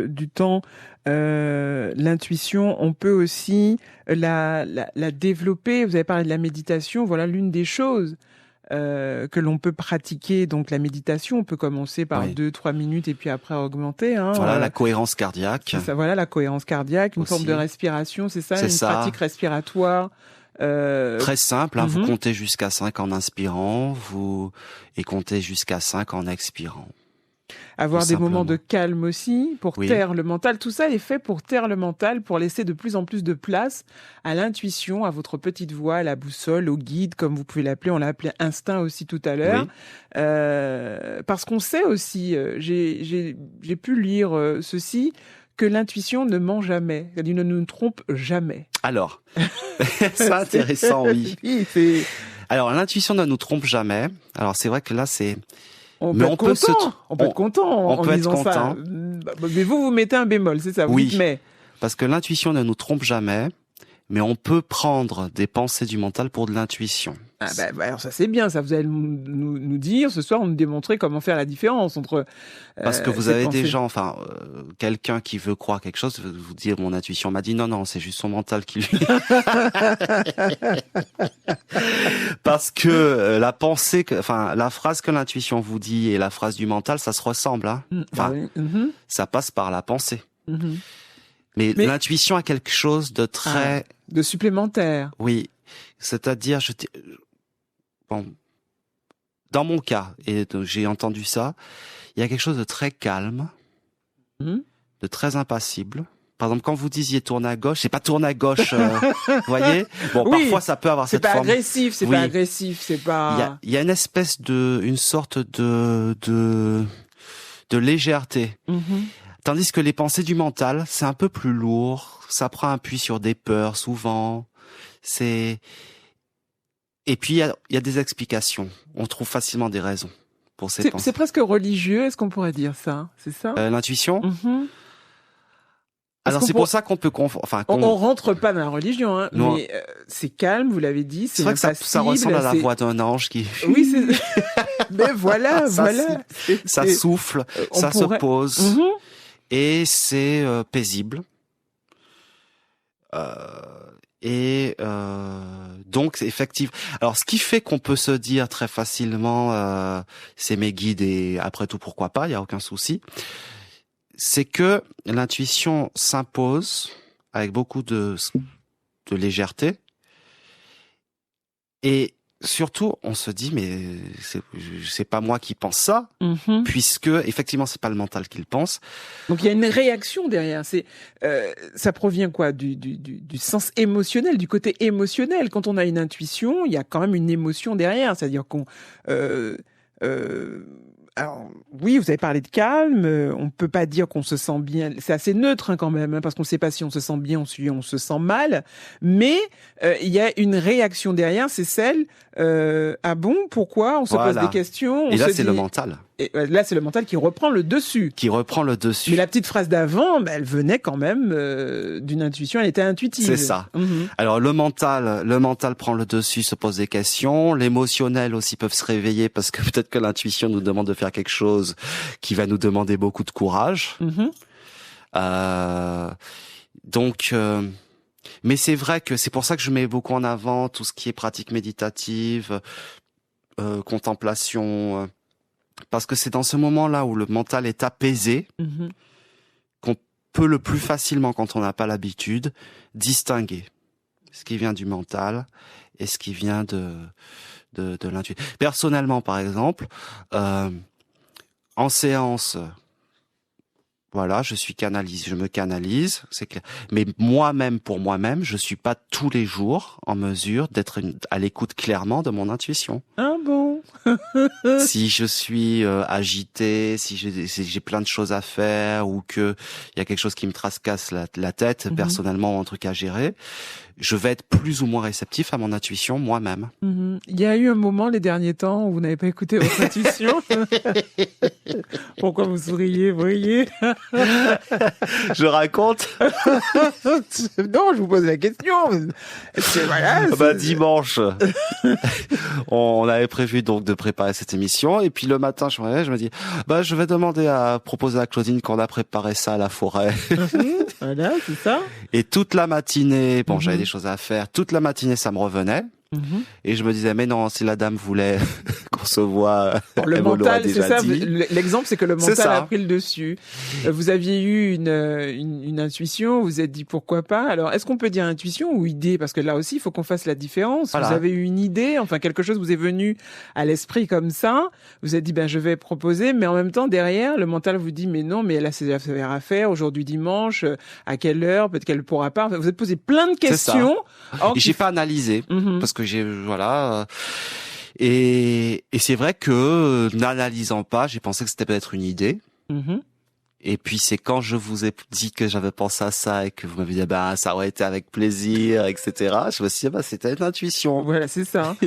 du temps, l'intuition, on peut aussi la développer. Vous avez parlé de la méditation. Voilà l'une des choses que l'on peut pratiquer. Donc la méditation, on peut commencer par 2-3 minutes et puis après augmenter. Voilà la cohérence cardiaque. C'est ça, voilà la cohérence cardiaque, une forme de respiration, c'est ça, pratique respiratoire. Très simple, vous comptez jusqu'à 5 en inspirant, et comptez jusqu'à 5 en expirant. Avoir des moments de calme aussi, pour taire le mental. Tout ça est fait pour taire le mental, pour laisser de plus en plus de place à l'intuition, à votre petite voix, à la boussole, au guide, comme vous pouvez l'appeler. On l'a appelé instinct aussi tout à l'heure. Parce qu'on sait aussi, j'ai pu lire ceci, que l'intuition ne ment jamais. C'est-à-dire ne nous trompe jamais. Alors, c'est intéressant, oui. Alors, l'intuition ne nous trompe jamais. Alors, c'est vrai que là, c'est... On peut être content en disant ça. Mais vous mettez un bémol, c'est ça? Vous dites mais. Parce que l'intuition ne nous trompe jamais, mais on peut prendre des pensées du mental pour de l'intuition. Alors ça c'est bien, ça vous allez nous dire ce soir, nous démontrer comment faire la différence entre. Parce que vous avez des gens, quelqu'un qui veut croire quelque chose, vous dire mon intuition m'a dit non, c'est juste son mental qui lui. Parce que la pensée, la phrase que l'intuition vous dit et la phrase du mental, ça se ressemble, hein. Ça passe par la pensée. Mais l'intuition a quelque chose de très... de supplémentaire. Oui. C'est-à-dire, dans mon cas, et j'ai entendu ça, il y a quelque chose de très calme, de très impassible. Par exemple, quand vous disiez tourne à gauche, c'est pas tourne à gauche, vous voyez? Bon, parfois ça peut avoir cette forme. C'est pas agressif, c'est pas... Il y a une espèce une sorte de légèreté. Tandis que les pensées du mental, c'est un peu plus lourd, ça prend appui sur des peurs souvent, et puis il y a des explications, on trouve facilement des raisons pour ces pensées. C'est presque religieux, est-ce qu'on pourrait dire ça? C'est ça? L'intuition? Alors c'est pour ça qu'on peut on rentre pas dans la religion, hein, mais c'est calme, vous l'avez dit, c'est vrai que ça ressemble à la voix d'un ange qui... Oui, c'est... Mais voilà. Ça souffle, ça se pose, et c'est paisible. Donc effectivement, alors ce qui fait qu'on peut se dire très facilement c'est mes guides et après tout pourquoi pas, il y a aucun souci, c'est que l'intuition s'impose avec beaucoup de légèreté et surtout on se dit mais c'est pas moi qui pense ça, puisque effectivement c'est pas le mental qui le pense. Donc il y a une réaction derrière. Ça provient quoi du sens émotionnel, du côté émotionnel. Quand on a une intuition, il y a quand même une émotion derrière. C'est-à-dire qu'on alors oui, vous avez parlé de calme. On peut pas dire qu'on se sent bien. C'est assez neutre quand même, parce qu'on ne sait pas si on se sent bien ou si on se sent mal. Mais il y a une réaction derrière. C'est celle ah bon, pourquoi? On se pose des questions. Et là, c'est le mental. Et là, c'est le mental qui reprend le dessus. Mais la petite phrase d'avant, elle venait quand même d'une intuition. Elle était intuitive. C'est ça. Alors le mental prend le dessus, se pose des questions. L'émotionnel aussi peuvent se réveiller parce que peut-être que l'intuition nous demande de faire quelque chose qui va nous demander beaucoup de courage. Donc Mais c'est vrai que c'est pour ça que je mets beaucoup en avant tout ce qui est pratique méditative, contemplation, parce que c'est dans ce moment-là où le mental est apaisé qu'on peut le plus facilement, quand on n'a pas l'habitude, distinguer ce qui vient du mental et ce qui vient de l'intuition. Personnellement, par exemple, en séance, voilà, je me canalise, c'est clair. Mais moi-même, pour moi-même, je suis pas tous les jours en mesure d'être à l'écoute clairement de mon intuition. Ah bon? Si je suis agité, si j'ai plein de choses à faire ou que il y a quelque chose qui me tracasse la tête, personnellement, un truc à gérer, je vais être plus ou moins réceptif à mon intuition moi-même. Il y a eu un moment les derniers temps où vous n'avez pas écouté votre intuition. Pourquoi vous souriez, vous riez? Je raconte. Non, je vous pose la question. Voilà, dimanche, on avait prévu donc de préparer cette émission et puis le matin je me réveille, je me dis je vais demander à proposer à Claudine qu'on a préparé ça à la forêt. Voilà, c'est ça. Et toute la matinée, j'avais des choses à faire. Toute la matinée, ça me revenait. Et je me disais, mais non, si la dame voulait qu'on se voit, le mental, c'est ça. dit. L'exemple, c'est que le mental a pris le dessus. Vous aviez eu une intuition, vous vous êtes dit pourquoi pas. Alors, est-ce qu'on peut dire intuition ou idée? Parce que là aussi, il faut qu'on fasse la différence. Voilà. Vous avez eu une idée, enfin quelque chose vous est venu à l'esprit comme ça. Vous êtes dit, je vais proposer, mais en même temps, derrière, le mental vous dit, mais non, mais elle a ses affaires à faire. Aujourd'hui dimanche, à quelle heure? Peut-être qu'elle pourra pas. Vous êtes posé plein de questions. Et j'ai pas analysé parce que et c'est vrai que n'analysant pas, j'ai pensé que c'était peut-être une idée. Et puis c'est quand je vous ai dit que j'avais pensé à ça et que vous m'avez dit ça aurait été avec plaisir, etc. Je me suis dit c'était une intuition. Voilà, c'est ça.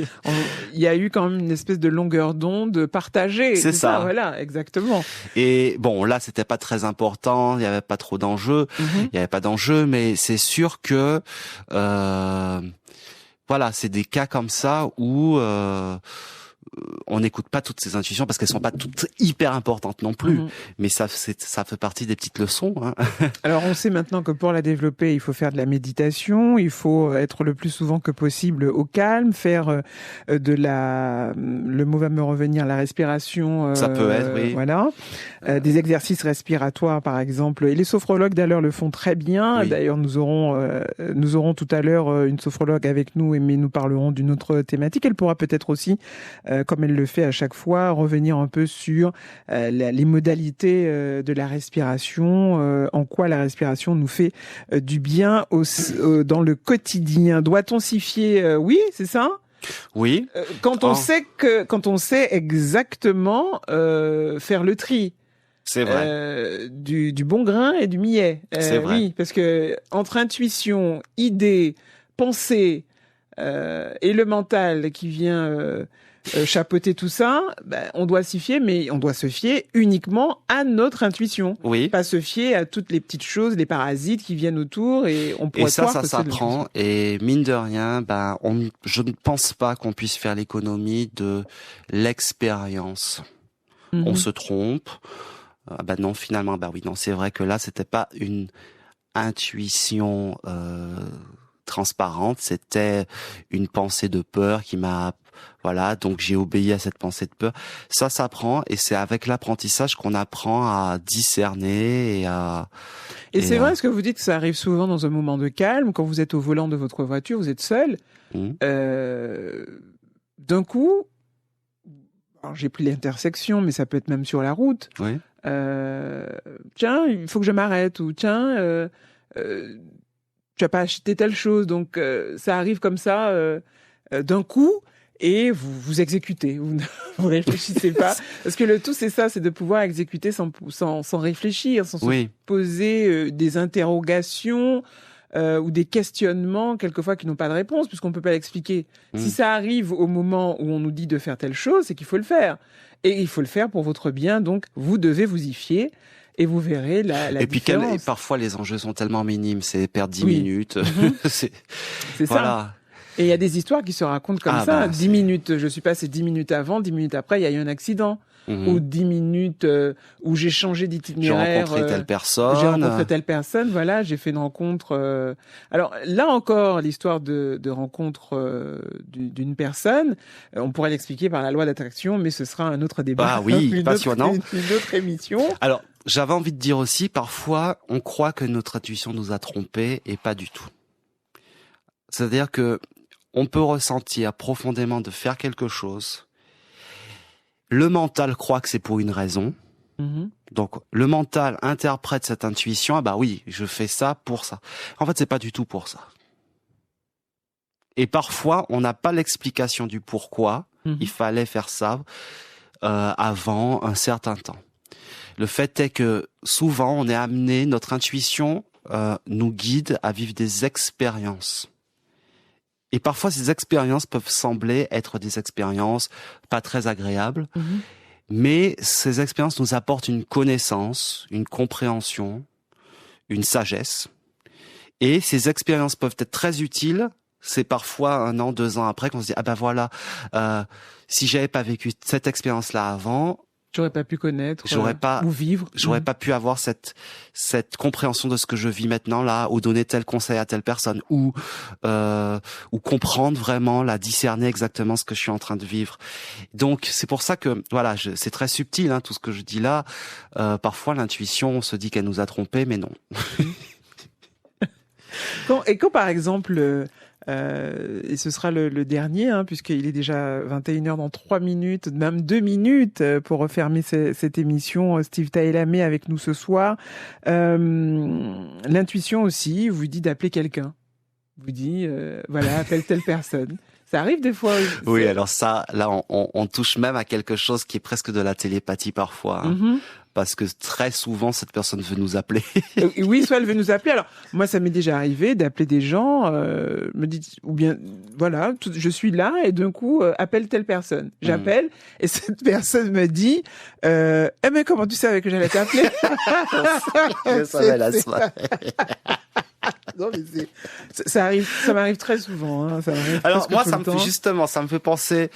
Il y a eu quand même une espèce de longueur d'onde partagée. C'est ça. Voilà, exactement. Et là c'était pas très important, il y avait pas trop d'enjeux, il y avait pas d'enjeu, mais c'est sûr que voilà, c'est des cas comme ça où on n'écoute pas toutes ces intuitions parce qu'elles sont pas toutes hyper importantes non plus. Mais ça fait partie des petites leçons. Alors on sait maintenant que pour la développer, il faut faire de la méditation, il faut être le plus souvent que possible au calme, faire le mot va me revenir, la respiration. Ça peut être, oui. Voilà. Des exercices respiratoires par exemple. Et les sophrologues d'ailleurs le font très bien. Oui. D'ailleurs nous aurons tout à l'heure une sophrologue avec nous, mais nous parlerons d'une autre thématique. Elle pourra peut-être aussi comme elle le fait à chaque fois, revenir un peu sur les modalités de la respiration, en quoi la respiration nous fait du bien dans le quotidien. Doit-on s'y fier? Oui, c'est ça? Oui. Quand on sait exactement faire le tri. C'est vrai. Du bon grain et du millet. C'est vrai. Oui, parce que entre intuition, idée, pensée et le mental qui vient chapeauter tout ça, on doit s'y fier, mais on doit se fier uniquement à notre intuition. Oui. Pas se fier à toutes les petites choses, les parasites qui viennent autour et on pourrait croire que ça s'apprend. Et mine de rien, je ne pense pas qu'on puisse faire l'économie de l'expérience. On se trompe. Non, finalement, oui, non, c'est vrai que là, c'était pas une intuition transparente, c'était une pensée de peur qui m'a donc j'ai obéi à cette pensée de peur. Ça s'apprend et c'est avec l'apprentissage qu'on apprend à discerner et c'est vrai ce que vous dites, que ça arrive souvent dans un moment de calme, quand vous êtes au volant de votre voiture, vous êtes seul. D'un coup, alors j'ai pris l'intersection, mais ça peut être même sur la route. Oui. Tiens, il faut que je m'arrête, ou tiens, tu as pas acheté telle chose, donc ça arrive comme ça d'un coup. Et vous exécutez, vous ne réfléchissez pas. Parce que le tout, c'est ça, c'est de pouvoir exécuter sans réfléchir, sans se poser des interrogations ou des questionnements, quelquefois, qui n'ont pas de réponse, puisqu'on ne peut pas l'expliquer. Si ça arrive au moment où on nous dit de faire telle chose, c'est qu'il faut le faire. Et il faut le faire pour votre bien, donc vous devez vous y fier. Et vous verrez la différence. Et parfois, les enjeux sont tellement minimes, c'est perdre 10 minutes. C'est voilà. Ça. Et il y a des histoires qui se racontent comme ça. 10 minutes, je suis passé 10 minutes avant, 10 minutes après, il y a eu un accident. ou 10 minutes où j'ai changé d'itinéraire. J'ai rencontré telle personne. J'ai rencontré telle personne, voilà, j'ai fait une rencontre. Alors là encore, l'histoire de rencontre d'une personne, on pourrait l'expliquer par la loi d'attraction, mais ce sera un autre débat. Ah oui, passionnant. Une autre émission. Alors, j'avais envie de dire aussi, parfois, on croit que notre intuition nous a trompés et pas du tout. C'est-à-dire que on peut ressentir profondément de faire quelque chose. Le mental croit que c'est pour une raison. Donc, le mental interprète cette intuition. Ah bah oui, je fais ça pour ça. En fait, c'est pas du tout pour ça. Et parfois, on n'a pas l'explication du pourquoi il fallait faire ça avant un certain temps. Le fait est que souvent, on est amené, notre intuition nous guide à vivre des expériences. Et parfois, ces expériences peuvent sembler être des expériences pas très agréables, mais ces expériences nous apportent une connaissance, une compréhension, une sagesse. Et ces expériences peuvent être très utiles. C'est parfois 1 an, 2 ans après qu'on se dit, ah ben voilà, si j'avais pas vécu cette expérience-là avant, j'aurais pas pu connaître ou vivre. J'aurais pas pu avoir cette compréhension de ce que je vis maintenant là, ou donner tel conseil à telle personne, ou comprendre vraiment, discerner exactement ce que je suis en train de vivre. Donc c'est pour ça que voilà, c'est très subtil tout ce que je dis là. Parfois l'intuition, on se dit qu'elle nous a trompés, mais non. Quand par exemple et ce sera le dernier, puisqu'il est déjà 21h dans 3 minutes, même 2 minutes pour refermer cette émission. Steve Taïlamé avec nous ce soir. L'intuition aussi vous dit d'appeler quelqu'un. Vous dit, voilà, appelle telle personne. Ça arrive des fois. Oui, alors ça, là, on touche même à quelque chose qui est presque de la télépathie parfois. Parce que très souvent, cette personne veut nous appeler. Oui, soit elle veut nous appeler. Alors, moi, ça m'est déjà arrivé d'appeler des gens, me dit, ou bien, voilà, je suis là et d'un coup, appelle telle personne. J'appelle et cette personne me dit, mais comment tu savais que j'allais t'appeler? Je savais la soirée. Non, mais ça m'arrive très souvent. Ça alors moi, ça me fait penser,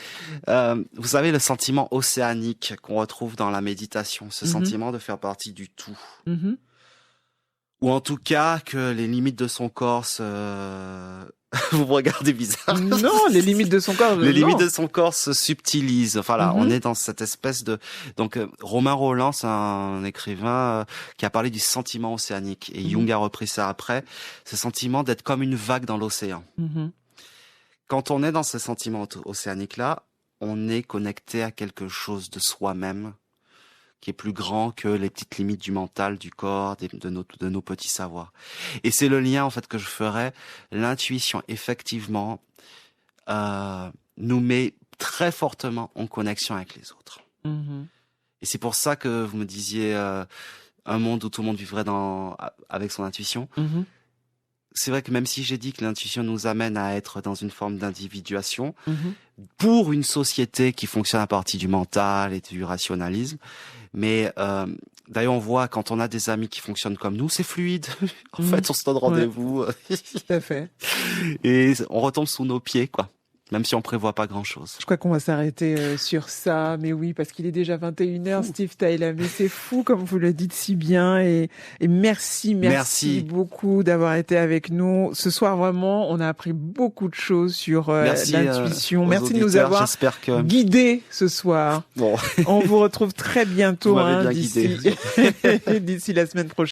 vous savez, le sentiment océanique qu'on retrouve dans la méditation, ce sentiment de faire partie du tout, ou en tout cas que les limites de son corps vous me regardez bizarre. Non, les limites de son corps. Limites de son corps se subtilisent. Enfin là, on est dans cette espèce de. Donc Romain Rolland, c'est un écrivain qui a parlé du sentiment océanique et Jung a repris ça après. Ce sentiment d'être comme une vague dans l'océan. Quand on est dans ce sentiment océanique-là, on est connecté à quelque chose de soi-même qui est plus grand que les petites limites du mental, du corps, de nos petits savoirs. Et c'est le lien en fait que je ferais. L'intuition, effectivement, nous met très fortement en connexion avec les autres. Et c'est pour ça que vous me disiez un monde où tout le monde vivrait avec son intuition. C'est vrai que même si j'ai dit que l'intuition nous amène à être dans une forme d'individuation, pour une société qui fonctionne à partir du mental et du rationalisme, mais d'ailleurs on voit quand on a des amis qui fonctionnent comme nous, c'est fluide. En fait, on se donne rendez-vous. Tout à fait. Et on retombe sous nos pieds, quoi. Même si on prévoit pas grand-chose. Je crois qu'on va s'arrêter sur ça, mais oui, parce qu'il est déjà 21h, Steve Taïlamé, c'est fou comme vous le dites si bien, et merci beaucoup d'avoir été avec nous. Ce soir, vraiment, on a appris beaucoup de choses sur l'intuition. Merci de nous avoir guidés ce soir. Bon. On vous retrouve très bientôt, d'ici d'ici la semaine prochaine.